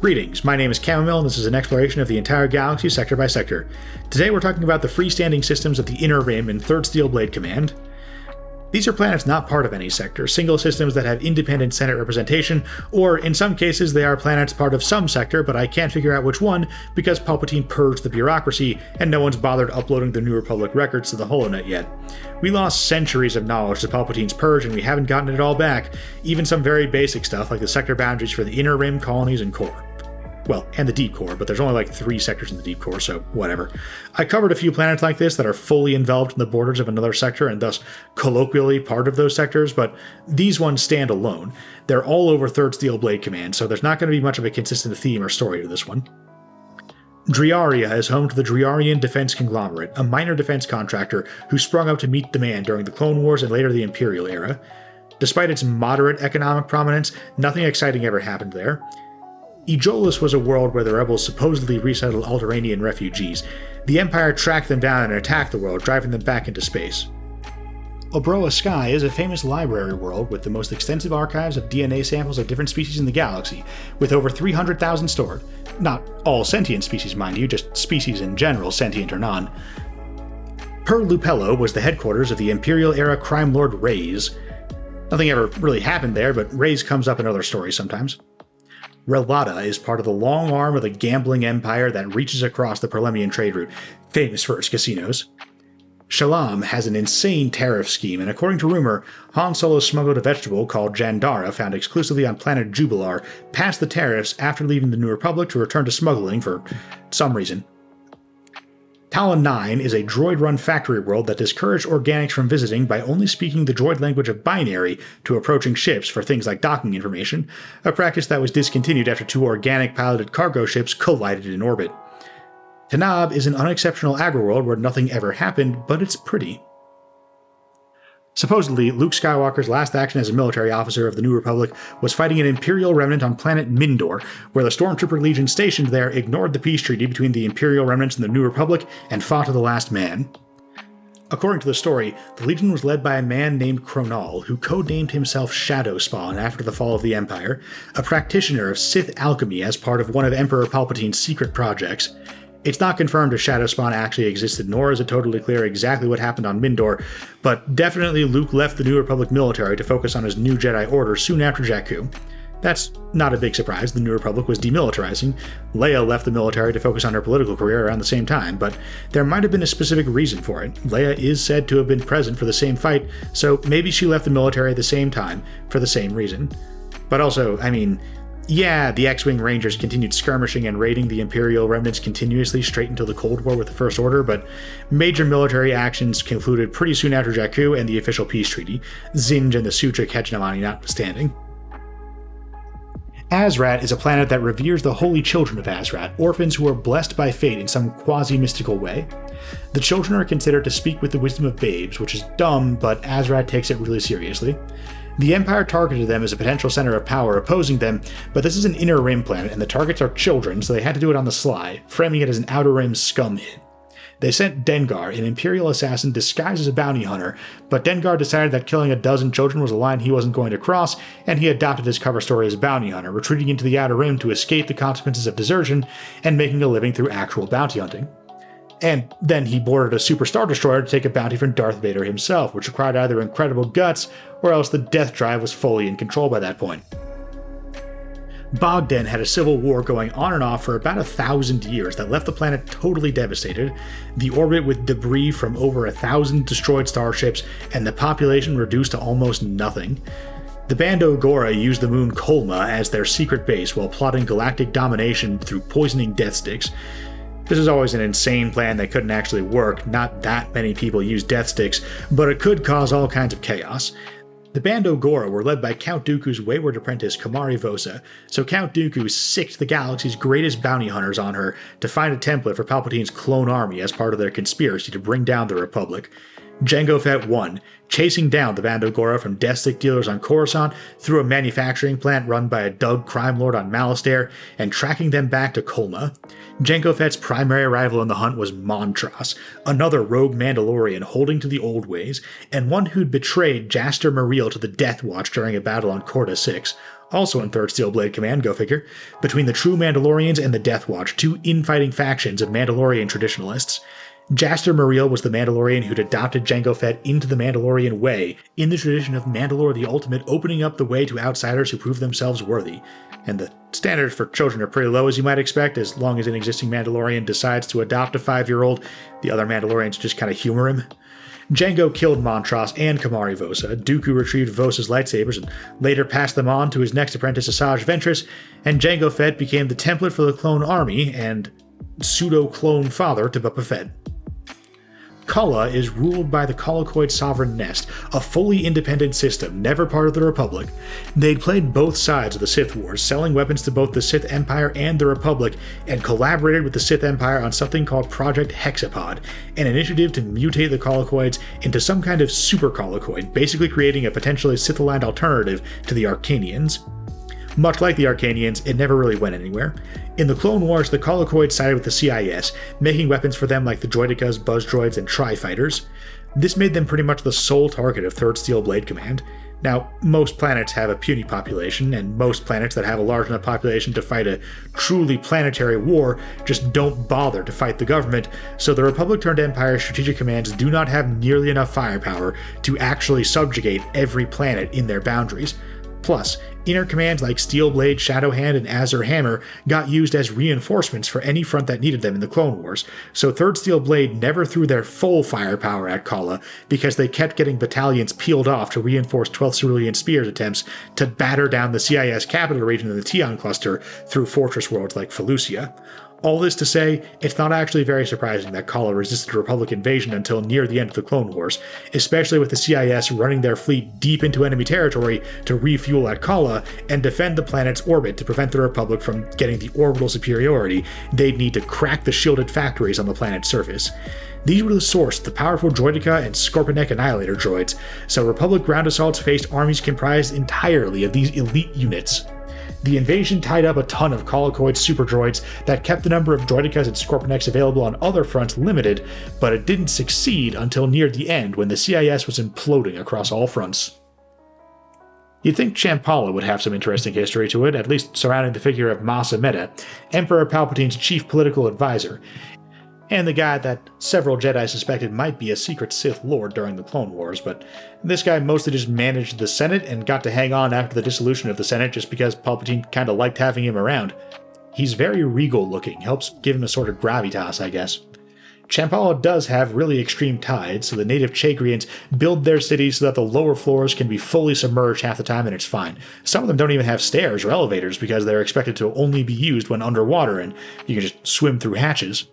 Greetings, my name is Chamomile and this is an exploration of the entire galaxy sector by sector. Today we're talking about the freestanding systems of the Inner Rim and 3rd Steel Blade Command. These are planets not part of any sector, single systems that have independent Senate representation, or in some cases they are planets part of some sector, but I can't figure out which one because Palpatine purged the bureaucracy and no one's bothered uploading the New Republic records to the HoloNet yet. We lost centuries of knowledge to Palpatine's purge and we haven't gotten it all back, even some very basic stuff like the sector boundaries for the Inner Rim, colonies, and core. Well, and the deep core, but there's only like 3 sectors in the deep core, so whatever. I covered a few planets like this that are fully enveloped in the borders of another sector and thus colloquially part of those sectors, but these ones stand alone. They're all over 3rd Steel Blade Command, so there's not going to be much of a consistent theme or story to this one. Driaria is home to the Driarian Defense Conglomerate, a minor defense contractor who sprung up to meet demand during the Clone Wars and later the Imperial era. Despite its moderate economic prominence, nothing exciting ever happened there. Aeolus was a world where the rebels supposedly resettled Alderaanian refugees. The Empire tracked them down and attacked the world, driving them back into space. Obroa Sky is a famous library world with the most extensive archives of DNA samples of different species in the galaxy, with over 300,000 stored. Not all sentient species, mind you, just species in general, sentient or non. Per Lupello was the headquarters of the Imperial-era crime lord Reyes. Nothing ever really happened there, but Reyes comes up in other stories sometimes. Relata is part of the long arm of the gambling empire that reaches across the Perlemian trade route, famous for its casinos. Shalom has an insane tariff scheme, and according to rumor, Han Solo smuggled a vegetable called Jandara found exclusively on planet Jubilar past the tariffs after leaving the New Republic to return to smuggling for some reason. Talon 9 is a droid-run factory world that discouraged organics from visiting by only speaking the droid language of binary to approaching ships for things like docking information, a practice that was discontinued after 2 organic-piloted cargo ships collided in orbit. Tanab is an unexceptional agri-world where nothing ever happened, but it's pretty. Supposedly, Luke Skywalker's last action as a military officer of the New Republic was fighting an Imperial remnant on planet Mindor, where the Stormtrooper Legion stationed there ignored the peace treaty between the Imperial remnants and the New Republic and fought to the last man. According to the story, the Legion was led by a man named Kronal, who codenamed himself Shadowspawn after the fall of the Empire, a practitioner of Sith alchemy as part of one of Emperor Palpatine's secret projects. It's not confirmed if Shadowspawn actually existed, nor is it totally clear exactly what happened on Mindor, but definitely Luke left the New Republic military to focus on his new Jedi Order soon after Jakku. That's not a big surprise, the New Republic was demilitarizing. Leia left the military to focus on her political career around the same time, but there might have been a specific reason for it. Leia is said to have been present for the same fight, so maybe she left the military at the same time, for the same reason. But also, I mean, yeah, the X-Wing Rangers continued skirmishing and raiding the Imperial remnants continuously straight until the Cold War with the First Order, but major military actions concluded pretty soon after Jakku and the official peace treaty, Zinj and the Sutric hegemony notwithstanding. Azrat is a planet that reveres the holy children of Azrat, orphans who are blessed by fate in some quasi-mystical way. The children are considered to speak with the wisdom of babes, which is dumb, but Azrat takes it really seriously. The Empire targeted them as a potential center of power opposing them, but this is an Inner Rim planet and the targets are children, so they had to do it on the sly, framing it as an Outer Rim scum hit. They sent Dengar, an Imperial assassin disguised as a bounty hunter, but Dengar decided that killing a dozen children was a line he wasn't going to cross, and he adopted his cover story as bounty hunter, retreating into the Outer Rim to escape the consequences of desertion and making a living through actual bounty hunting. And then he boarded a Super Star Destroyer to take a bounty from Darth Vader himself, which required either incredible guts, or else the Death Drive was fully in control by that point. Bogdan had a civil war going on and off for about 1,000 years that left the planet totally devastated, the orbit with debris from over 1,000 destroyed starships, and the population reduced to almost nothing. The Bando Gora used the moon Kolma as their secret base while plotting galactic domination through poisoning death sticks. This is always an insane plan that couldn't actually work, not that many people use death sticks, but it could cause all kinds of chaos. The Bando Gora were led by Count Dooku's wayward apprentice Kamari Vosa, so Count Dooku sicked the galaxy's greatest bounty hunters on her to find a template for Palpatine's clone army as part of their conspiracy to bring down the Republic. Jango Fett 1, chasing down the Band of Gora from death stick dealers on Coruscant through a manufacturing plant run by a Dug crime lord on Malastare and tracking them back to Kolma. Jango Fett's primary rival in the hunt was Montross, another rogue Mandalorian holding to the old ways, and one who'd betrayed Jaster Muriel to the Death Watch during a battle on Corta 6. Also in 3rd Steel Blade Command, go figure, between the True Mandalorians and the Death Watch, two infighting factions of Mandalorian traditionalists. Jaster Muriel was the Mandalorian who'd adopted Jango Fett into the Mandalorian way, in the tradition of Mandalore the Ultimate opening up the way to outsiders who prove themselves worthy. And the standards for children are pretty low, as you might expect. As long as an existing Mandalorian decides to adopt a 5-year-old, the other Mandalorians just kind of humor him. Jango killed Montross and Kamari Vosa. Dooku retrieved Vosa's lightsabers and later passed them on to his next apprentice Asajj Ventress, and Jango Fett became the template for the clone army and pseudo-clone father to Boba Fett. Kala is ruled by the Colicoid Sovereign Nest, a fully independent system, never part of the Republic. They'd played both sides of the Sith Wars, selling weapons to both the Sith Empire and the Republic, and collaborated with the Sith Empire on something called Project Hexapod, an initiative to mutate the Colicoids into some kind of super Colicoid, basically creating a potentially Sith-aligned alternative to the Arcanians. Much like the Arcanians, it never really went anywhere. In the Clone Wars, the Colicoids sided with the CIS, making weapons for them like the Droidekas, Buzz Droids, and Tri-Fighters. This made them pretty much the sole target of 3rd Steel Blade Command. Now, most planets have a puny population, and most planets that have a large enough population to fight a truly planetary war just don't bother to fight the government, so the Republic-turned-Empire strategic commands do not have nearly enough firepower to actually subjugate every planet in their boundaries. Plus, inner commands like Steelblade, Shadowhand, and Azure Hammer got used as reinforcements for any front that needed them in the Clone Wars, so 3rd Steel Blade never threw their full firepower at Kala because they kept getting battalions peeled off to reinforce 12th Cerulean Spear's attempts to batter down the CIS capital region of the Tion cluster through fortress worlds like Felucia. All this to say, it's not actually very surprising that Kala resisted Republic invasion until near the end of the Clone Wars, especially with the CIS running their fleet deep into enemy territory to refuel at Kala and defend the planet's orbit to prevent the Republic from getting the orbital superiority they'd need to crack the shielded factories on the planet's surface. These were the source of the powerful Droideka and Scorpionic Annihilator droids, so Republic ground assaults faced armies comprised entirely of these elite units. The invasion tied up a ton of Colicoid superdroids that kept the number of Droidekas and Scorpionics available on other fronts limited, but it didn't succeed until near the end when the CIS was imploding across all fronts. You'd think Champala would have some interesting history to it, at least surrounding the figure of Mas Amedda, Emperor Palpatine's chief political advisor, and the guy that several Jedi suspected might be a secret Sith Lord during the Clone Wars, but this guy mostly just managed the Senate and got to hang on after the dissolution of the Senate just because Palpatine kinda liked having him around. He's very regal looking, helps give him a sort of gravitas, I guess. Champala does have really extreme tides, so the native Chagrians build their cities so that the lower floors can be fully submerged half the time and it's fine. Some of them don't even have stairs or elevators because they're expected to only be used when underwater and you can just swim through hatches.